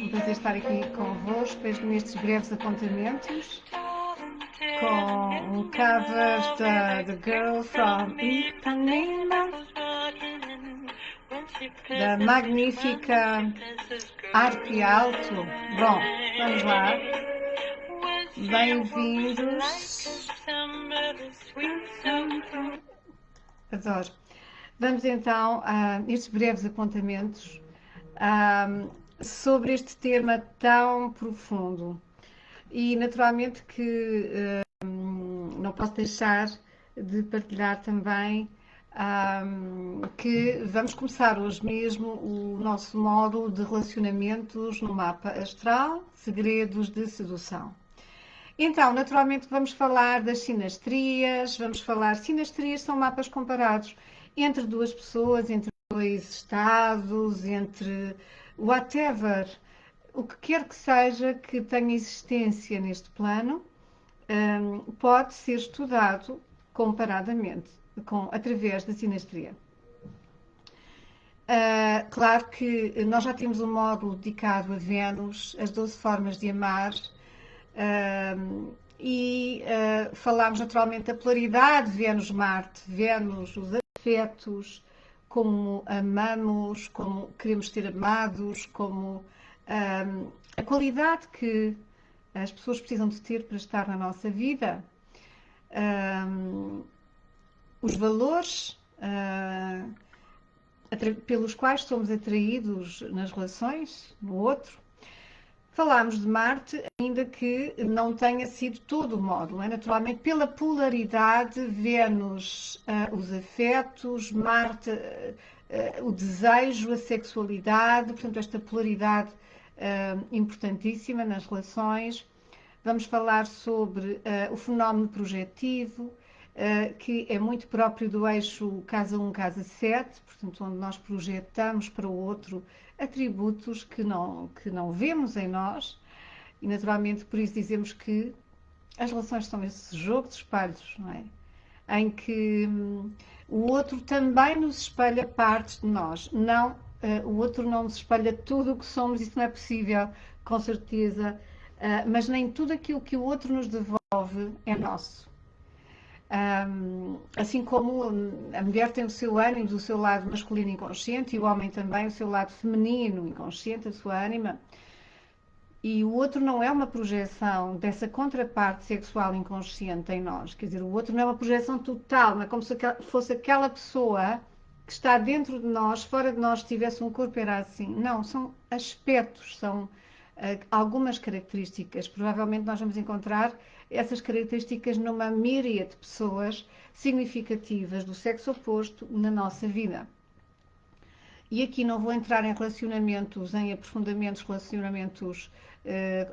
Um prazer estar aqui convosco nestes breves apontamentos com um cover da The Girl from Ipanema, da magnífica Arpe Alto. Bom, vamos lá. Bem-vindos. Adoro. Vamos então a estes breves apontamentos sobre este tema tão profundo. E naturalmente que não posso deixar de partilhar também que vamos começar hoje mesmo o nosso módulo de relacionamentos no mapa astral, segredos de sedução. Então, naturalmente vamos falar das sinastrias, sinastrias são mapas comparados entre duas pessoas, entre dois estados, entre whatever, o que quer que seja que tenha existência neste plano, pode ser estudado comparadamente, através da sinastria. Claro que nós já temos um módulo dedicado a Vênus, as 12 formas de amar, falámos naturalmente da polaridade Vênus-Marte, Vênus, os afetos, como amamos, como queremos ser amados, como a qualidade que as pessoas precisam de ter para estar na nossa vida, os valores pelos quais somos atraídos nas relações, no outro. Falámos de Marte, ainda que não tenha sido todo o módulo, naturalmente pela polaridade, Vênus, os afetos, Marte, o desejo, a sexualidade, portanto esta polaridade importantíssima nas relações. Vamos falar sobre o fenómeno projetivo, que é muito próprio do eixo casa 1, casa 7, portanto onde nós projetamos para o outro atributos que não vemos em nós, e naturalmente por isso dizemos que as relações são esse jogo de espelhos, não é? Em que o outro também nos espelha partes de nós, não, o outro não nos espelha tudo o que somos, isso não é possível, com certeza, mas nem tudo aquilo que o outro nos devolve é nosso. Assim como a mulher tem o seu ânimo, o seu lado masculino inconsciente, e o homem também o seu lado feminino inconsciente, a sua ânima, e o outro não é uma projeção dessa contraparte sexual inconsciente em nós, quer dizer, o outro não é uma projeção total, não é como se fosse aquela pessoa que está dentro de nós, fora de nós, tivesse um corpo, era assim. Não, são aspectos, são algumas características. Provavelmente nós vamos encontrar essas características numa míriade de pessoas significativas do sexo oposto na nossa vida. E aqui não vou entrar em relacionamentos, em aprofundamentos, relacionamentos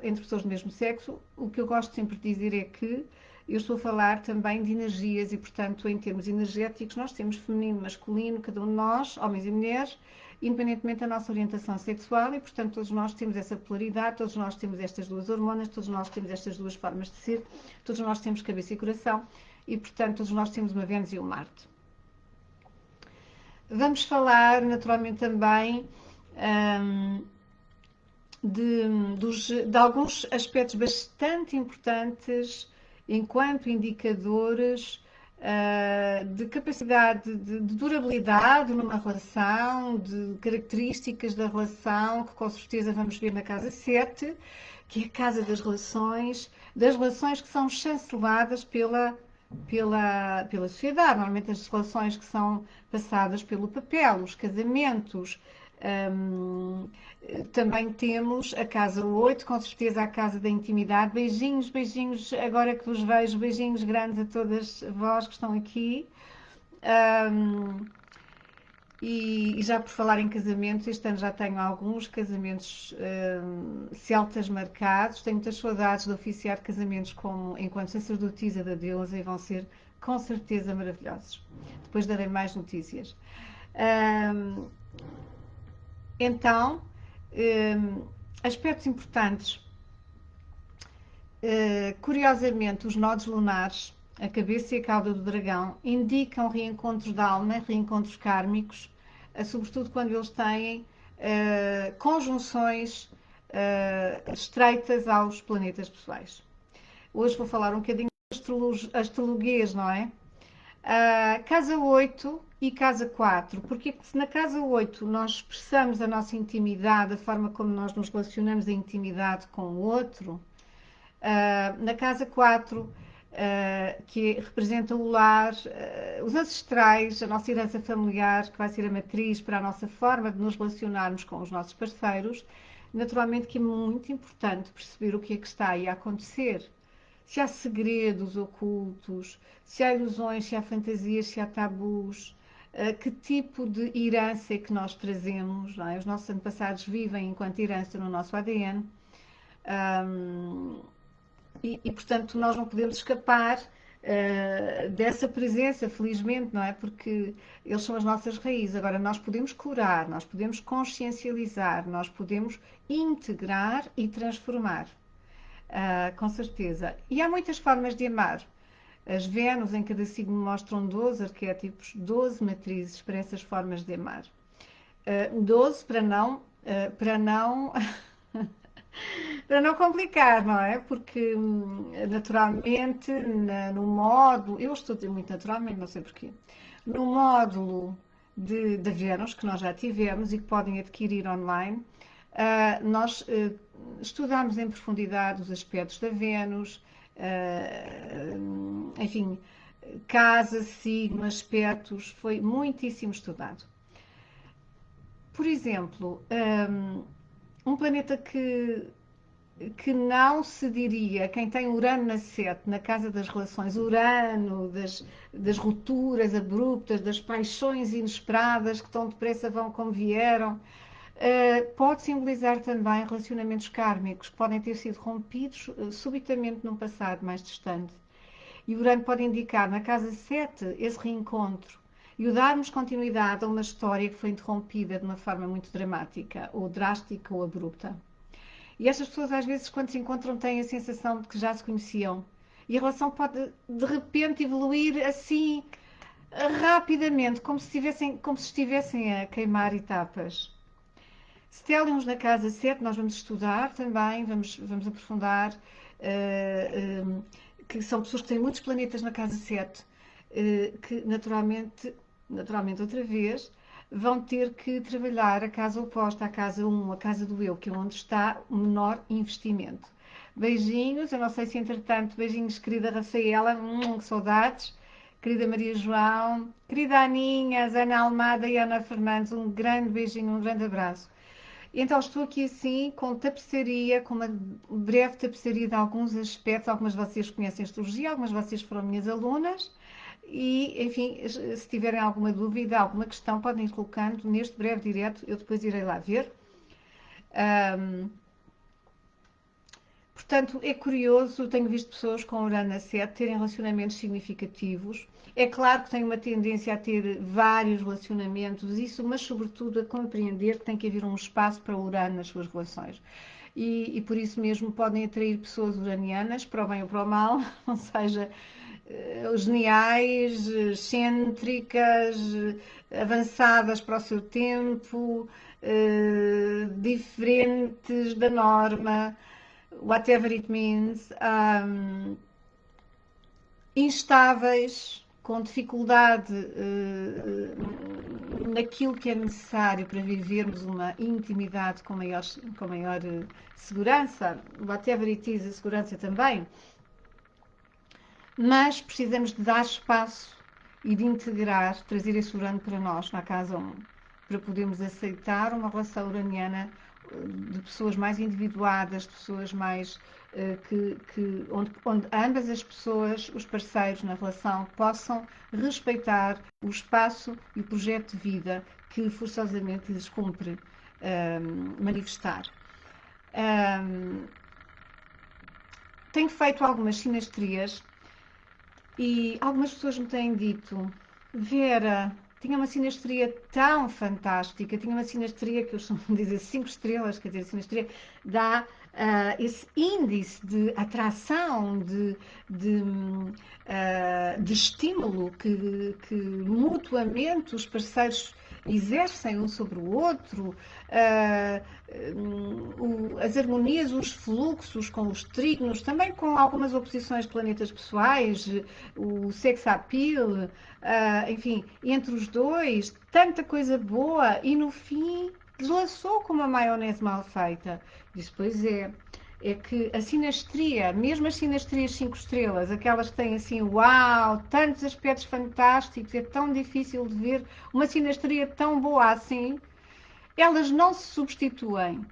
entre pessoas do mesmo sexo. O que eu gosto sempre de dizer é que eu estou a falar também de energias e, portanto, em termos energéticos, nós temos feminino, masculino, cada um de nós, homens e mulheres, independentemente da nossa orientação sexual, e, portanto, todos nós temos essa polaridade, todos nós temos estas duas hormonas, todos nós temos estas duas formas de ser, todos nós temos cabeça e coração, e, portanto, todos nós temos uma Vênus e um Marte. Vamos falar, naturalmente, também de alguns aspectos bastante importantes enquanto indicadores de capacidade de durabilidade numa relação, de características da relação, que com certeza vamos ver na casa 7, que é a casa das relações que são chanceladas pela sociedade. Normalmente as relações que são passadas pelo papel, os casamentos. Também temos a casa 8, com certeza a casa da intimidade. Beijinhos, beijinhos, agora que vos vejo, beijinhos grandes a todas vós que estão aqui. E já por falar em casamentos, este ano já tenho alguns casamentos celtas marcados. Tenho muitas saudades de oficiar casamentos enquanto sacerdotisa da deusa, e vão ser com certeza maravilhosos. Depois darei mais notícias. Então, aspectos importantes. Curiosamente, os nodos lunares, a cabeça e a cauda do dragão, indicam reencontros de alma, reencontros kármicos, sobretudo quando eles têm conjunções estreitas aos planetas pessoais. Hoje vou falar um bocadinho de astrologuês, não é? Casa 8 e casa 4, porque se na casa 8 nós expressamos a nossa intimidade, a forma como nós nos relacionamos, a intimidade com o outro, na casa 4, que representa o lar, os ancestrais, a nossa herança familiar, que vai ser a matriz para a nossa forma de nos relacionarmos com os nossos parceiros, naturalmente que é muito importante perceber o que é que está aí a acontecer. Se há segredos ocultos, se há ilusões, se há fantasias, se há tabus, que tipo de herança é que nós trazemos, não é? Os nossos antepassados vivem enquanto herança no nosso ADN. Portanto, nós não podemos escapar dessa presença, felizmente, não é? Porque eles são as nossas raízes. Agora, nós podemos curar, nós podemos consciencializar, nós podemos integrar e transformar. Com certeza. E há muitas formas de amar. As Vênus em cada signo mostram 12 arquétipos, 12 matrizes para essas formas de amar. 12 para não para não complicar, não é? Porque naturalmente no módulo, eu estou a dizer muito naturalmente, não sei porquê, no módulo da Vênus, que nós já tivemos e que podem adquirir online, nós estudamos em profundidade os aspectos da Vênus, enfim, casa, signo, aspectos, foi muitíssimo estudado. Por exemplo, um planeta que não se diria, quem tem Urano na 7, na casa das relações, Urano, das rupturas abruptas, das paixões inesperadas que tão depressa vão como vieram, pode simbolizar também relacionamentos kármicos que podem ter sido rompidos subitamente num passado mais distante. E Urano pode indicar na casa 7 esse reencontro e o darmos continuidade a uma história que foi interrompida de uma forma muito dramática, ou drástica ou abrupta. E estas pessoas às vezes quando se encontram têm a sensação de que já se conheciam. E a relação pode de repente evoluir assim rapidamente, como se estivessem a queimar etapas. Stelliums na casa 7, nós vamos estudar também, vamos aprofundar, que são pessoas que têm muitos planetas na casa 7, que naturalmente outra vez, vão ter que trabalhar a casa oposta à casa 1, a casa do eu, que é onde está o menor investimento. Beijinhos, eu não sei se entretanto, beijinhos querida Rafaela, que saudades, querida Maria João, querida Aninha, Ana Almada e Ana Fernandes, um grande beijinho, um grande abraço. Então estou aqui assim com tapeçaria, com uma breve tapeçaria de alguns aspectos, algumas de vocês conhecem astrologia, algumas de vocês foram minhas alunas e, enfim, se tiverem alguma dúvida, alguma questão, podem ir colocando neste breve direto, eu depois irei lá ver. Portanto, é curioso, tenho visto pessoas com Urano a 7 terem relacionamentos significativos. É claro que tem uma tendência a ter vários relacionamentos, isso, mas sobretudo a compreender que tem que haver um espaço para Urano nas suas relações. E por isso mesmo podem atrair pessoas uranianas, para o bem ou para o mal, ou seja, geniais, excêntricas, avançadas para o seu tempo, diferentes da norma, whatever it means, instáveis, com dificuldade naquilo que é necessário para vivermos uma intimidade com maior segurança, whatever it is, a segurança também, mas precisamos de dar espaço e de integrar, trazer esse Urano para nós, na casa 1, para podermos aceitar uma relação uraniana de pessoas mais individuadas, de pessoas mais onde ambas as pessoas, os parceiros na relação, possam respeitar o espaço e o projeto de vida que forçosamente lhes cumpre manifestar. Tenho feito algumas sinastrias e algumas pessoas me têm dito: Vera, tinha uma sinastria tão fantástica, tinha uma sinastria que eu costumo dizer 5 estrelas, quer dizer, a sinastria dá esse índice de atração, de estímulo que mutuamente os parceiros exercem um sobre o outro, as harmonias, os fluxos com os trígonos, também com algumas oposições de planetas pessoais, o sex appeal, enfim, entre os dois, tanta coisa boa e no fim deslaçou com uma maionese mal feita. Isso, pois é que a sinastria, mesmo as sinastrias 5 estrelas, aquelas que têm assim, uau, tantos aspectos fantásticos, é tão difícil de ver uma sinastria tão boa assim, elas não se substituem.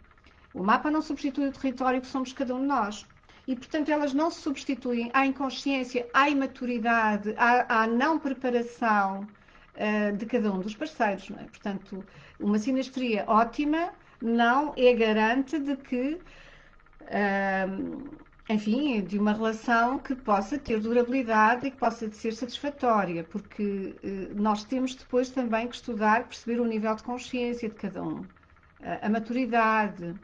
O mapa não substitui o território que somos cada um de nós. E, portanto, elas não se substituem à inconsciência, à imaturidade, à não preparação de cada um dos parceiros. Não é? Portanto, uma sinastria ótima não é garante de que enfim, de uma relação que possa ter durabilidade e que possa ser satisfatória, porque nós temos depois também que estudar, perceber o nível de consciência de cada um, a maturidade,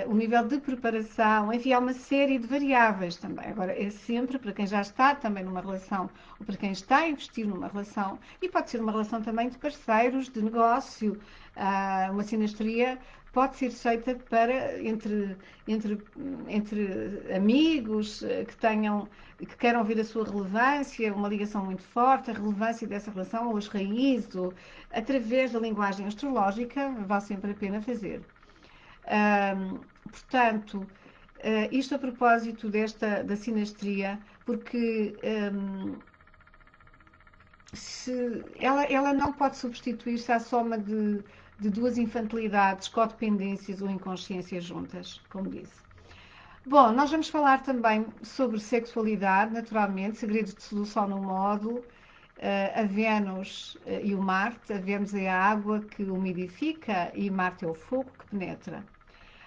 o nível de preparação, enfim, há uma série de variáveis também. Agora, é sempre para quem já está também numa relação, ou para quem está a investir numa relação, e pode ser uma relação também de parceiros, de negócio, uma sinastria pode ser feita para entre amigos que queiram ver a sua relevância, uma ligação muito forte, a relevância dessa relação, ou as raízes, ou através da linguagem astrológica, vale sempre a pena fazer. Portanto, isto a propósito da sinastria, porque ela não pode substituir-se à soma de duas infantilidades, codependências ou inconsciências juntas, como disse. Bom, nós vamos falar também sobre sexualidade, naturalmente, segredos de sedução no módulo, a Vênus e o Marte. A Vênus é a água que umidifica e Marte é o fogo que penetra.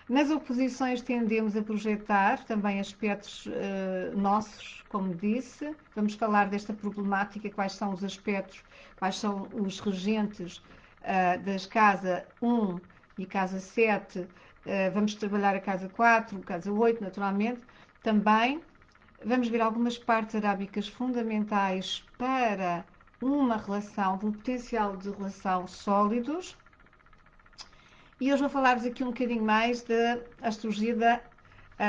Nas oposições tendemos a projetar também aspectos nossos, como disse. Vamos falar desta problemática, quais são os aspectos, quais são os regentes das casa 1 e casa 7. Vamos trabalhar a casa 4, casa 8, naturalmente. Também vamos ver algumas partes arábicas fundamentais para uma relação, um potencial de relação sólidos. E hoje vou falar-vos aqui um bocadinho mais da astrologia da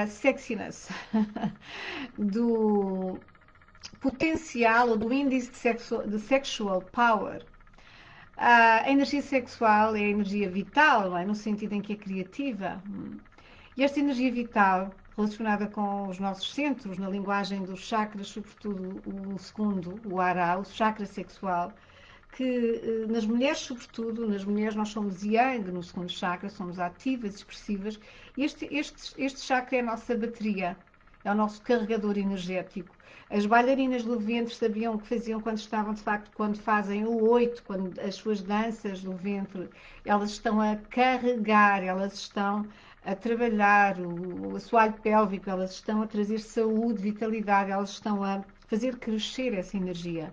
sexiness, do potencial ou do índice de sexual power. A energia sexual é a energia vital, não é? No sentido em que é criativa. E esta energia vital, relacionada com os nossos centros, na linguagem dos chakras, sobretudo o segundo, o Ara, o chakra sexual, que nas mulheres, sobretudo, nas mulheres nós somos yang no segundo chakra, somos ativas, expressivas. Este chakra é a nossa bateria, é o nosso carregador energético. As bailarinas do ventre sabiam o que faziam quando estavam, de facto, quando fazem o 8, quando as suas danças do ventre, elas estão a carregar, elas estão a trabalhar o assoalho pélvico, elas estão a trazer saúde, vitalidade, elas estão a fazer crescer essa energia.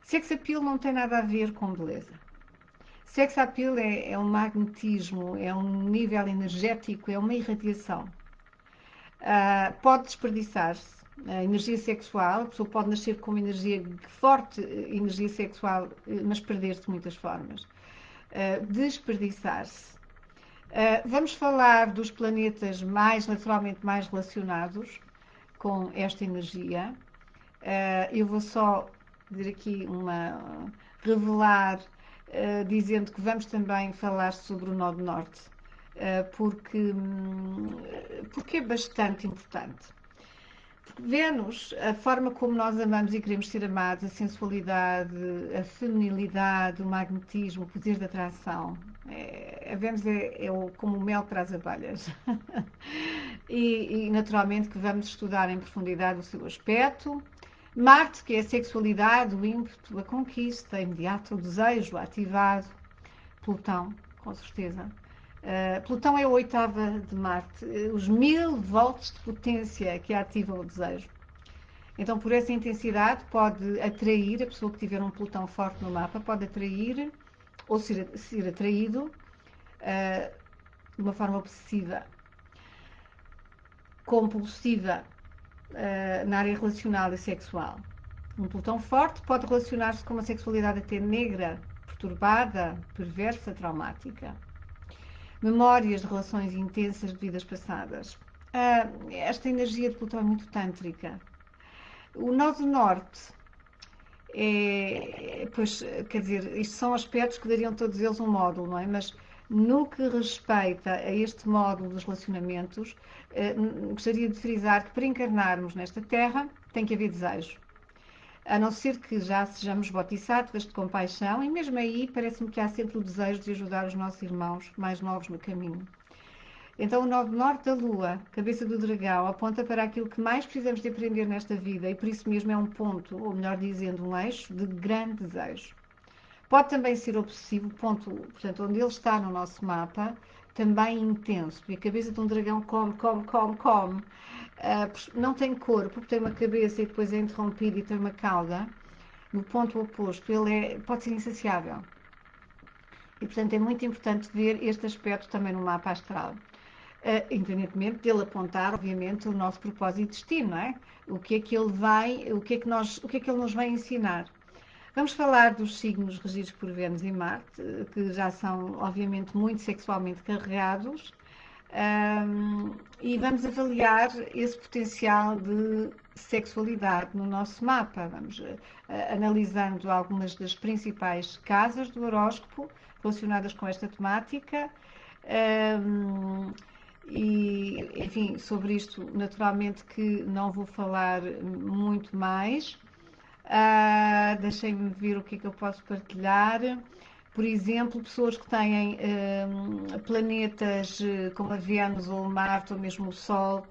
Sex appeal não tem nada a ver com beleza. Sex appeal é um magnetismo, é um nível energético, é uma irradiação. Pode desperdiçar-se a energia sexual, a pessoa pode nascer com uma energia forte, energia sexual, mas perder-se de muitas formas. Desperdiçar-se. Vamos falar dos planetas naturalmente mais relacionados com esta energia. Eu vou só dizer aqui revelar, dizendo que vamos também falar sobre o Nó do Norte, porque é bastante importante. Porque Vênus, a forma como nós amamos e queremos ser amados, a sensualidade, a feminilidade, o magnetismo, o poder da atração, a Vênus é como o mel para as abelhas. E naturalmente que vamos estudar em profundidade o seu aspecto. Marte, que é a sexualidade, o ímpeto, a conquista, a imediata, o desejo ativado. Plutão, com certeza. Plutão é a oitava de Marte, os 1000 volts de potência que ativam o desejo. Então, por essa intensidade, pode atrair, a pessoa que tiver um Plutão forte no mapa, pode atrair ou ser atraído de uma forma obsessiva, compulsiva, na área relacional e sexual. Um Plutão forte pode relacionar-se com uma sexualidade até negra, perturbada, perversa, traumática. Memórias de relações intensas de vidas passadas. Esta energia de Plutão é muito tântrica. O nó do norte pois, quer dizer, isto são aspectos que dariam todos eles um módulo, não é? Mas no que respeita a este módulo dos relacionamentos, gostaria de frisar que para encarnarmos nesta Terra tem que haver desejo. A não ser que já sejamos bodhisattvas de compaixão, e mesmo aí parece-me que há sempre o desejo de ajudar os nossos irmãos mais novos no caminho. Então, o nó norte da Lua, cabeça do dragão, aponta para aquilo que mais precisamos de aprender nesta vida e por isso mesmo é um ponto, ou melhor dizendo, um eixo de grande desejo. Pode também ser obsessivo, ponto, portanto, onde ele está no nosso mapa, também intenso, porque a cabeça de um dragão come, come, come, come. Não tem corpo, tem uma cabeça e depois é interrompido e tem uma cauda. No ponto oposto, ele pode ser insaciável. E, portanto, é muito importante ver este aspecto também no mapa astral. Independentemente dele apontar, obviamente, o nosso propósito e destino, não é? O que é que ele nos vai ensinar? Vamos falar dos signos regidos por Vênus e Marte, que já são, obviamente, muito sexualmente carregados, e vamos avaliar esse potencial de sexualidade no nosso mapa. Vamos analisando algumas das principais casas do horóscopo relacionadas com esta temática. E, enfim, sobre isto, naturalmente que não vou falar muito mais. Deixem-me ver o que é que eu posso partilhar. Por exemplo, pessoas que têm planetas como a Vênus ou Marte ou mesmo o Sol,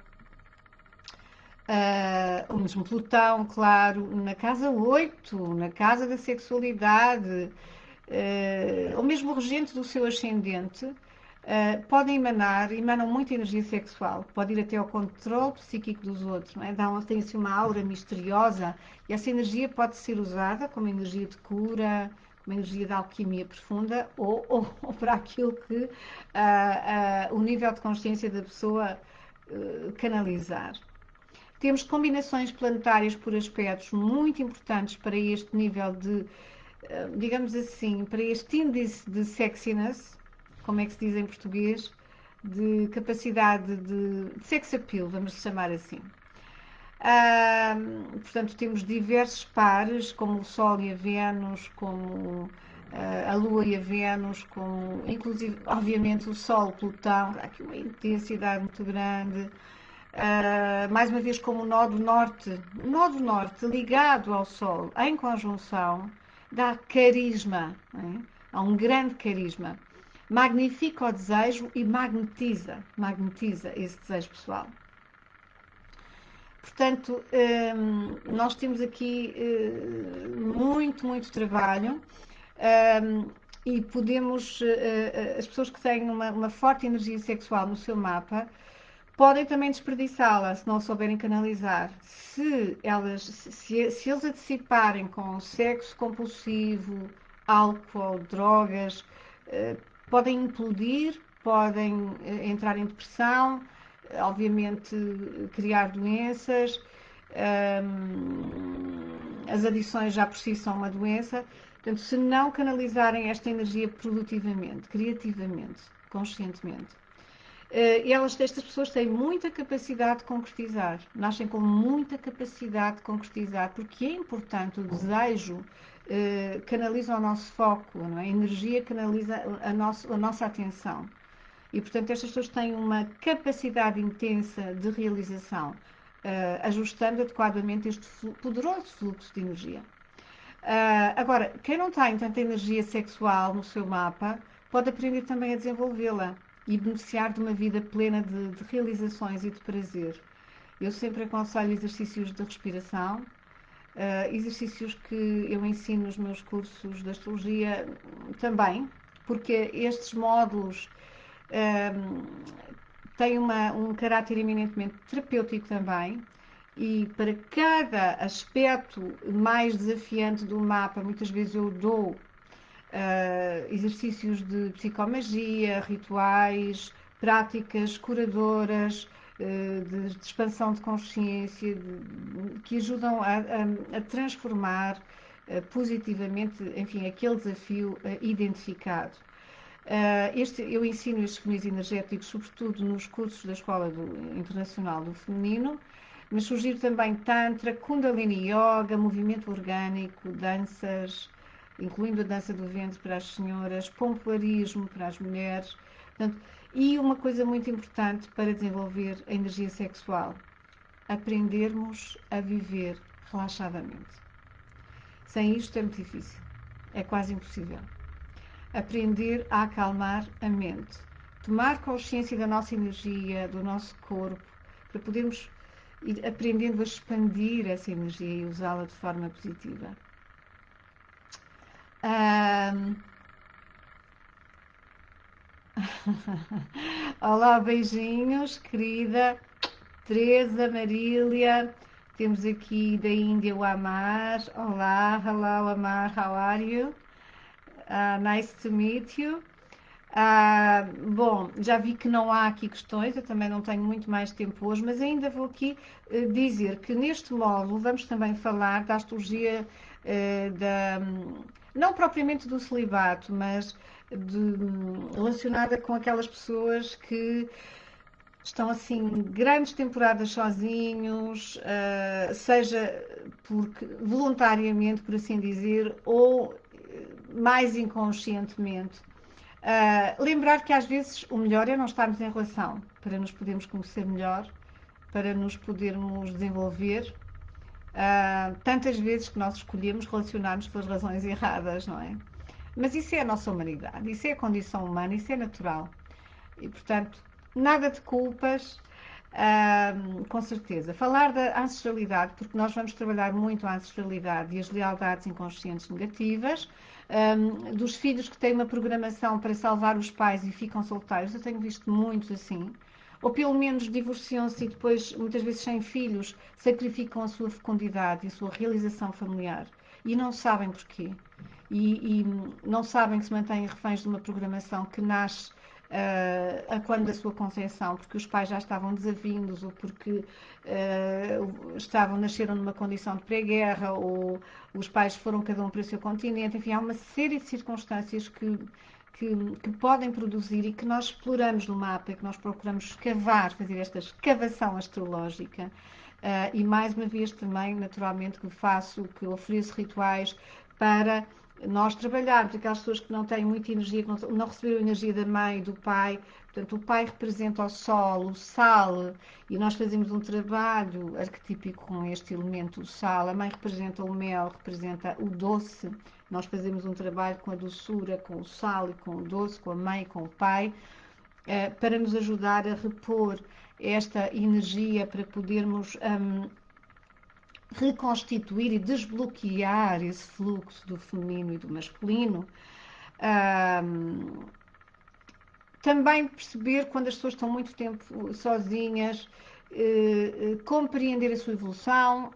ou mesmo Plutão, claro, na casa 8, na casa da sexualidade, ou mesmo o regente do seu ascendente, podem emanam muita energia sexual, pode ir até ao controle psíquico dos outros, não é? Tem assim uma aura misteriosa e essa energia pode ser usada como energia de cura, como energia de alquimia profunda ou para aquilo que o nível de consciência da pessoa canalizar. Temos combinações planetárias por aspectos muito importantes para este nível de, digamos assim, para este índice de sexiness, como é que se diz em português, de capacidade de sex appeal, vamos chamar assim. Portanto, temos diversos pares, como o Sol e a Vênus, como a Lua e a Vênus, como, inclusive, obviamente, o Sol, Plutão, há aqui uma intensidade muito grande. Mais uma vez, como o nó do norte ligado ao Sol, em conjunção, dá carisma, é? Há um grande carisma. Magnifica o desejo e magnetiza esse desejo pessoal. Portanto, nós temos aqui muito, muito trabalho e podemos, as pessoas que têm uma forte energia sexual no seu mapa, podem também desperdiçá-la se não a souberem canalizar. Se eles a dissiparem com sexo compulsivo, álcool, drogas, podem implodir, podem entrar em depressão, obviamente criar doenças. As adições já por si são uma doença. Portanto, se não canalizarem esta energia produtivamente, criativamente, conscientemente, estas pessoas têm muita capacidade de concretizar, nascem com muita capacidade de concretizar, porque é importante o desejo, canaliza o nosso foco, não é? A energia canaliza a nossa atenção. E, portanto, estas pessoas têm uma capacidade intensa de realização, ajustando adequadamente este poderoso fluxo de energia. Agora, quem não tem tanta energia sexual no seu mapa, pode aprender também a desenvolvê-la e beneficiar de uma vida plena de realizações e de prazer. Eu sempre aconselho exercícios de respiração, exercícios que eu ensino nos meus cursos de astrologia também, porque estes módulos têm um caráter eminentemente terapêutico também, e para cada aspecto mais desafiante do mapa, muitas vezes eu dou exercícios de psicomagia, rituais, práticas curadoras, de expansão de consciência, que ajudam a transformar positivamente, enfim, aquele desafio identificado. Eu ensino estes caminhos energéticos, sobretudo nos cursos da Escola Internacional do Feminino, mas sugiro também Tantra, Kundalini Yoga, movimento orgânico, danças, incluindo a dança do ventre para as senhoras, pompoarismo para as mulheres. Portanto, e uma coisa muito importante para desenvolver a energia sexual: aprendermos a viver relaxadamente. Sem isto é muito difícil, é quase impossível. Aprender a acalmar a mente, tomar consciência da nossa energia, do nosso corpo, para podermos ir aprendendo a expandir essa energia e usá-la de forma positiva. Olá, beijinhos, querida Teresa, Marília. Temos aqui da Índia o Amar. Olá, hello Amar, how are you? Nice to meet you. Bom, já vi que não há aqui questões, eu também não tenho muito mais tempo hoje, mas ainda vou aqui dizer que neste módulo vamos também falar da astrologia, não propriamente do celibato, mas relacionada com aquelas pessoas que estão assim grandes temporadas sozinhos, seja porque voluntariamente, por assim dizer, ou mais inconscientemente. Lembrar que às vezes o melhor é não estarmos em relação, para nos podermos conhecer melhor, para nos podermos desenvolver. Tantas vezes que nós escolhemos relacionar-nos pelas razões erradas, não é? Mas isso é a nossa humanidade, isso é a condição humana, isso é natural. E, portanto, nada de culpas, com certeza. Falar da ancestralidade, porque nós vamos trabalhar muito a ancestralidade e as lealdades inconscientes negativas, dos filhos que têm uma programação para salvar os pais e ficam solteiros, eu tenho visto muitos assim. Ou pelo menos divorciam-se e depois, muitas vezes sem filhos, sacrificam a sua fecundidade e a sua realização familiar. E não sabem porquê. E não sabem que se mantêm reféns de uma programação que nasce a quando da sua concepção, porque os pais já estavam desavindos ou porque nasceram numa condição de pré-guerra ou os pais foram cada um para o seu continente, enfim, há uma série de circunstâncias que podem produzir e que nós exploramos no mapa e que nós procuramos escavar, fazer esta escavação astrológica. E mais uma vez também, naturalmente, que ofereço rituais para nós trabalharmos aquelas pessoas que não têm muita energia, que não receberam energia da mãe e do pai. Portanto, o pai representa o sol, o sal, e nós fazemos um trabalho arquetípico com este elemento, o sal. A mãe representa o mel, representa o doce. Nós fazemos um trabalho com a doçura, com o sal e com o doce, com a mãe e com o pai, para nos ajudar a repor esta energia, para podermos reconstituir e desbloquear esse fluxo do feminino e do masculino. Também perceber quando as pessoas estão muito tempo sozinhas, compreender a sua evolução.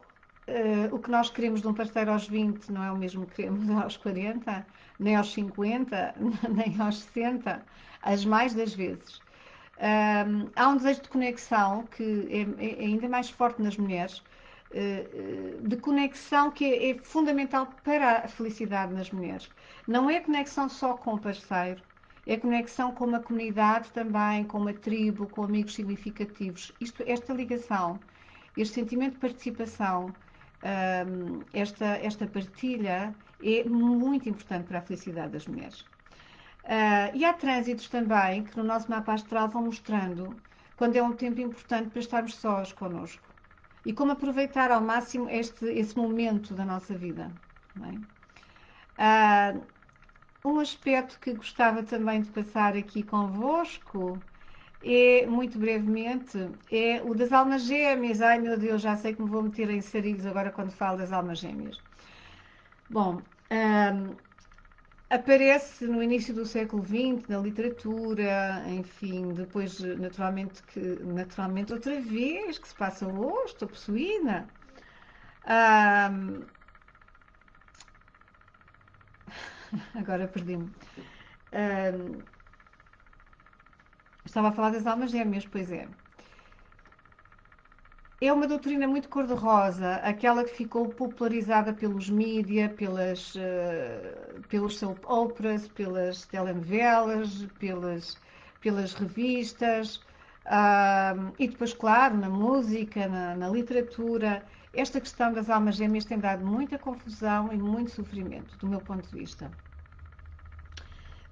O que nós queremos de um parceiro aos 20 não é o mesmo que queremos aos 40, nem aos 50, nem aos 60, as mais das vezes. Há um desejo de conexão que é ainda mais forte nas mulheres, de conexão que é fundamental para a felicidade nas mulheres. Não é conexão só com o parceiro, é conexão com uma comunidade também, com uma tribo, com amigos significativos. Esta ligação, este sentimento de participação, esta partilha é muito importante para a felicidade das mulheres. E há trânsitos também que no nosso mapa astral vão mostrando quando é um tempo importante para estarmos sós connosco. E como aproveitar ao máximo esse momento da nossa vida. Não é? Um aspecto que gostava também de passar aqui convosco é, muito brevemente, é o das almas gêmeas. Ai meu Deus, já sei que me vou meter em sarilhos agora quando falo das almas gêmeas. Bom, aparece no início do século XX, na literatura, enfim, depois naturalmente outra vez, que se passa hoje, estou possuída. Agora perdi-me. Estava a falar das almas gêmeas, pois é. é uma doutrina muito cor-de-rosa, aquela que ficou popularizada pelos mídia, pelos soap operas, pelas telenovelas, pelas revistas, e depois, claro, na música, na literatura. Esta questão das almas gêmeas tem dado muita confusão e muito sofrimento, do meu ponto de vista.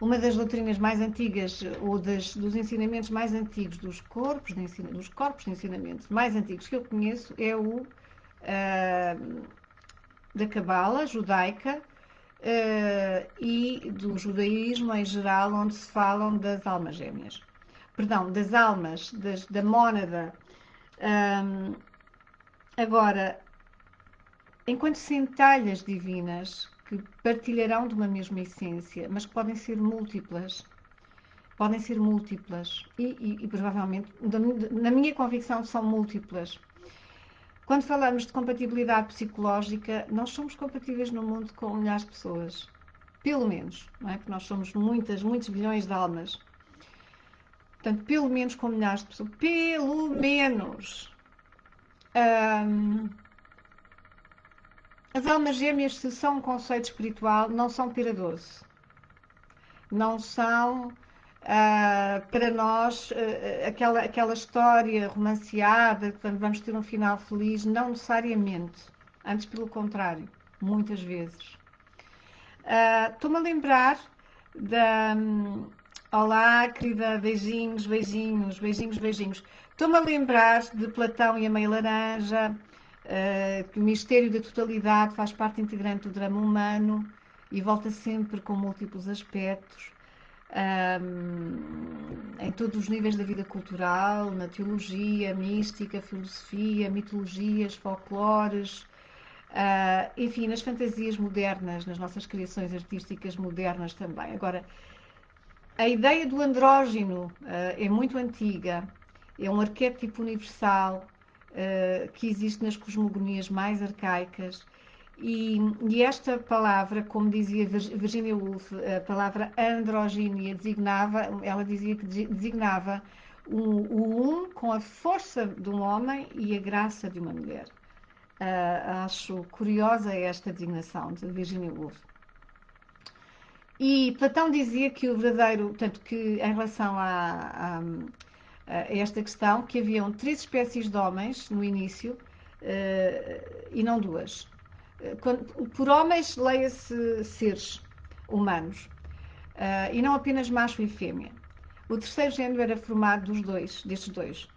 Uma das doutrinas mais antigas, ou dos ensinamentos mais antigos, dos corpos de ensinamento mais antigos que eu conheço, é o da Cabala judaica e do judaísmo em geral, onde se falam das almas gêmeas. Perdão, das almas, da mónada. Agora, enquanto centelhas divinas que partilharão de uma mesma essência, mas que podem ser múltiplas. Podem ser múltiplas e provavelmente, na minha convicção, são múltiplas. Quando falamos de compatibilidade psicológica, nós somos compatíveis no mundo com milhares de pessoas. Pelo menos, não é? Porque nós somos muitos bilhões de almas. Portanto, pelo menos com milhares de pessoas. Pelo menos. As almas gêmeas, se são um conceito espiritual, não são pera doce. Não são, para nós, aquela história romanceada, que vamos ter um final feliz, não necessariamente. Antes, pelo contrário, muitas vezes. Estou-me a lembrar da... Olá, querida, beijinhos, beijinhos, beijinhos, beijinhos. Estou-me a lembrar de Platão e a Meia Laranja, que o mistério da totalidade faz parte integrante do drama humano e volta sempre com múltiplos aspectos, em todos os níveis da vida cultural, na teologia, mística, filosofia, mitologias, folclores, enfim, nas fantasias modernas, nas nossas criações artísticas modernas também. Agora, a ideia do andrógeno é muito antiga, é um arquétipo universal que existe nas cosmogonias mais arcaicas e esta palavra, como dizia Virginia Woolf, a palavra androgínia ela dizia que designava o com a força de um homem e a graça de uma mulher. Acho curiosa esta designação de Virginia Woolf. E Platão dizia que o verdadeiro, portanto, que em relação a esta questão, que haviam 3 espécies de homens no início e não 2. Por homens, leia-se seres humanos e não apenas macho e fêmea. O terceiro género era formado destes dois.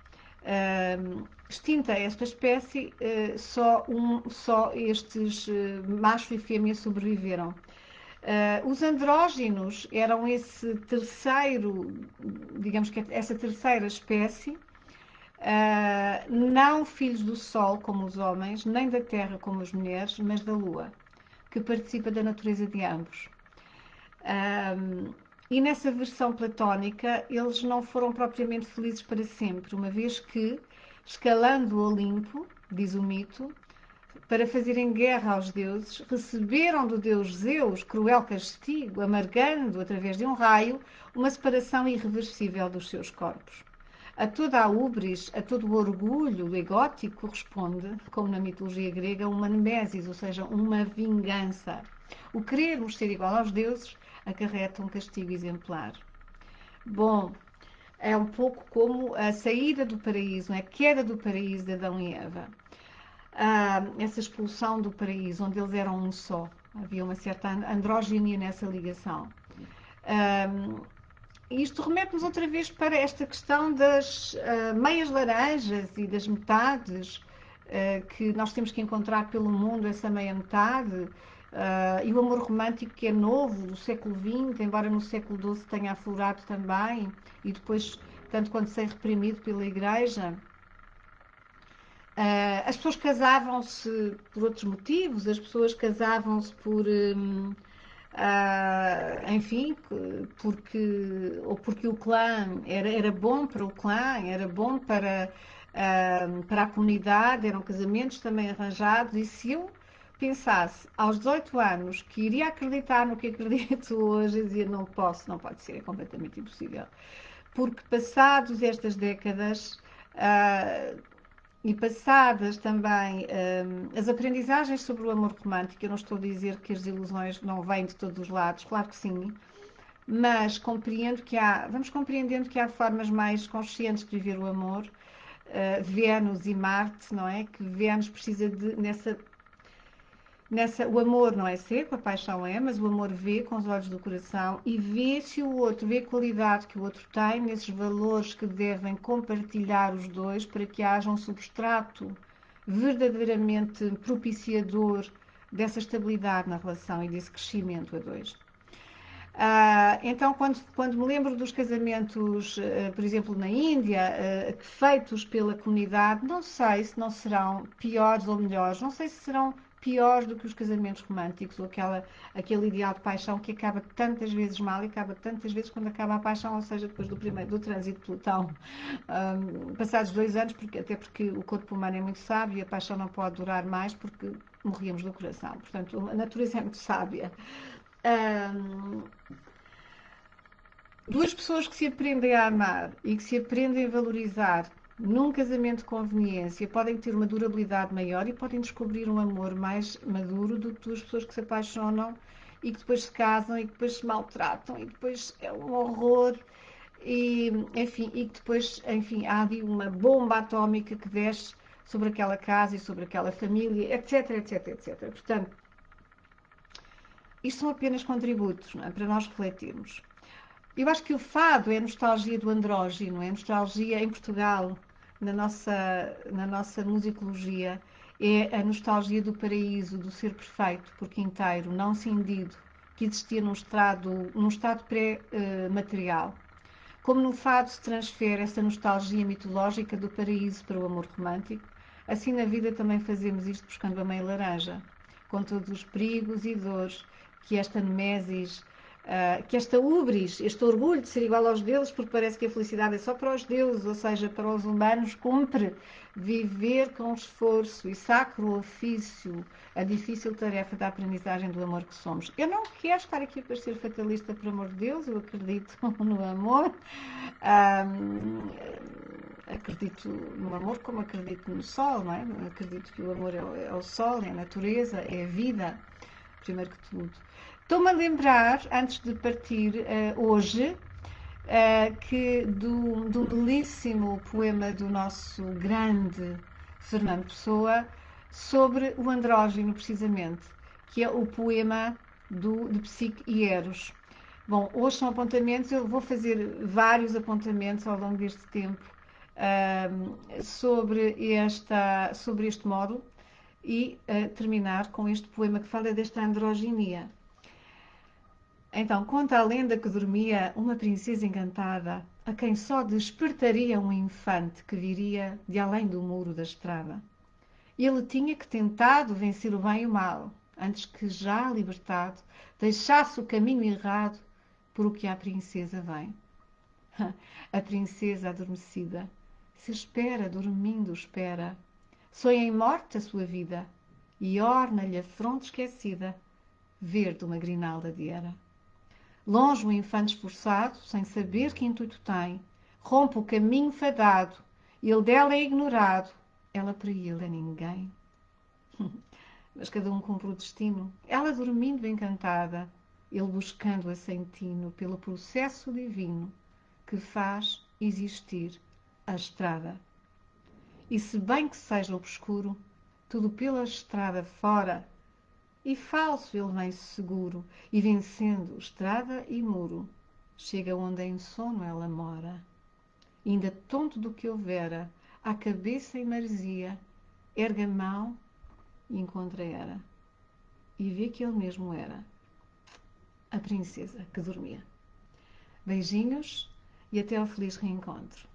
Extinta esta espécie, só estes macho e fêmea sobreviveram. Os andrógenos eram esse terceiro, digamos que essa terceira espécie, não filhos do Sol como os homens, nem da Terra como as mulheres, mas da Lua, que participa da natureza de ambos. E nessa versão platónica, eles não foram propriamente felizes para sempre, uma vez que, escalando o Olimpo, diz o mito, para fazerem guerra aos deuses, receberam do deus Zeus cruel castigo, amargando, através de um raio, uma separação irreversível dos seus corpos. A toda a ubris, a todo o orgulho egótico corresponde, como na mitologia grega, uma nemesis, ou seja, uma vingança. O querermos ser igual aos deuses acarreta um castigo exemplar. Bom, é um pouco como a saída do paraíso, a queda do paraíso de Adão e Eva. Essa expulsão do paraíso, onde eles eram um só. Havia uma certa androgenia nessa ligação. Isto remete-nos outra vez para esta questão das meias laranjas e das metades, que nós temos que encontrar pelo mundo, essa meia metade, e o amor romântico que é novo, do século XX, embora no século XII tenha aflorado também, e depois, tanto quanto ser reprimido pela Igreja. As pessoas casavam-se por outros motivos, as pessoas casavam-se por, enfim, porque o clã era bom para o clã, era bom para a comunidade, eram casamentos também arranjados, e se eu pensasse aos 18 anos que iria acreditar no que acredito hoje, eu dizia, não pode ser, é completamente impossível. Porque passados estas décadas, E passadas também as aprendizagens sobre o amor romântico, eu não estou a dizer que as ilusões não vêm de todos os lados, claro que sim, mas vamos compreendendo que há formas mais conscientes de viver o amor, Vênus e Marte, não é? Que Vênus precisa o amor não é cego, a paixão é, mas o amor vê com os olhos do coração e vê se o outro, vê a qualidade que o outro tem, nesses valores que devem compartilhar os dois para que haja um substrato verdadeiramente propiciador dessa estabilidade na relação e desse crescimento a dois. Então, quando me lembro dos casamentos, por exemplo, na Índia, feitos pela comunidade, não sei se não serão piores ou melhores, não sei se serão piores do que os casamentos românticos ou aquele ideal de paixão que acaba tantas vezes mal e acaba tantas vezes quando acaba a paixão, ou seja, depois do trânsito de Plutão, passados 2 anos, até porque o corpo humano é muito sábio e a paixão não pode durar mais porque morríamos do coração. Portanto, a natureza é muito sábia. Duas pessoas que se aprendem a amar e que se aprendem a valorizar num casamento de conveniência podem ter uma durabilidade maior e podem descobrir um amor mais maduro do que duas pessoas que se apaixonam e que depois se casam e que depois se maltratam e que depois é um horror e, enfim, e que depois, enfim, há ali uma bomba atómica que desce sobre aquela casa e sobre aquela família, etc, etc, etc. Portanto, isto são apenas contributos, não é? Para nós refletirmos. Eu acho que o fado é a nostalgia do andrógino, é a nostalgia em Portugal, na nossa musicologia, é a nostalgia do paraíso, do ser perfeito, porque inteiro, não cindido, que existia num estado pré-material. Como no fado se transfere essa nostalgia mitológica do paraíso para o amor romântico, assim na vida também fazemos isto buscando a meia laranja, com todos os perigos e dores que esta nemesis, que esta ubris, este orgulho de ser igual aos deuses, porque parece que a felicidade é só para os deuses, ou seja, para os humanos, cumpre viver com esforço e sacro ofício a difícil tarefa da aprendizagem do amor que somos. Eu não quero estar aqui para ser fatalista, por amor de Deus, eu acredito no amor, acredito no amor como acredito no sol, não é? Acredito que o amor é o sol, é a natureza, é a vida, primeiro que tudo. Estou-me a lembrar, antes de partir hoje, do belíssimo poema do nosso grande Fernando Pessoa sobre o andrógeno, precisamente, que é o poema de Psique e Eros. Bom, hoje são apontamentos, eu vou fazer vários apontamentos ao longo deste tempo sobre este módulo e terminar com este poema que fala desta androginia. Então, conta a lenda que dormia uma princesa encantada, a quem só despertaria um infante que viria de além do muro da estrada. Ele tinha que tentado vencer o bem e o mal, antes que, já libertado, deixasse o caminho errado por o que a princesa vem. A princesa adormecida se espera, dormindo espera. Sonha em morte a sua vida e orna-lhe a fronte esquecida, verde uma grinalda de era. Longe o infante esforçado, sem saber que intuito tem, rompe o caminho fadado, ele dela é ignorado, ela para ele é ninguém. Mas cada um cumpre o destino, ela dormindo encantada, ele buscando-a sem tino pelo processo divino que faz existir a estrada. E se bem que seja obscuro, tudo pela estrada fora, e falso ele vem seguro, e vencendo estrada e muro, chega onde em sono ela mora. E ainda tonto do que houvera, à cabeça em maresia, ergue a mão e encontra era. E vê que ele mesmo era a princesa que dormia. Beijinhos e até ao feliz reencontro.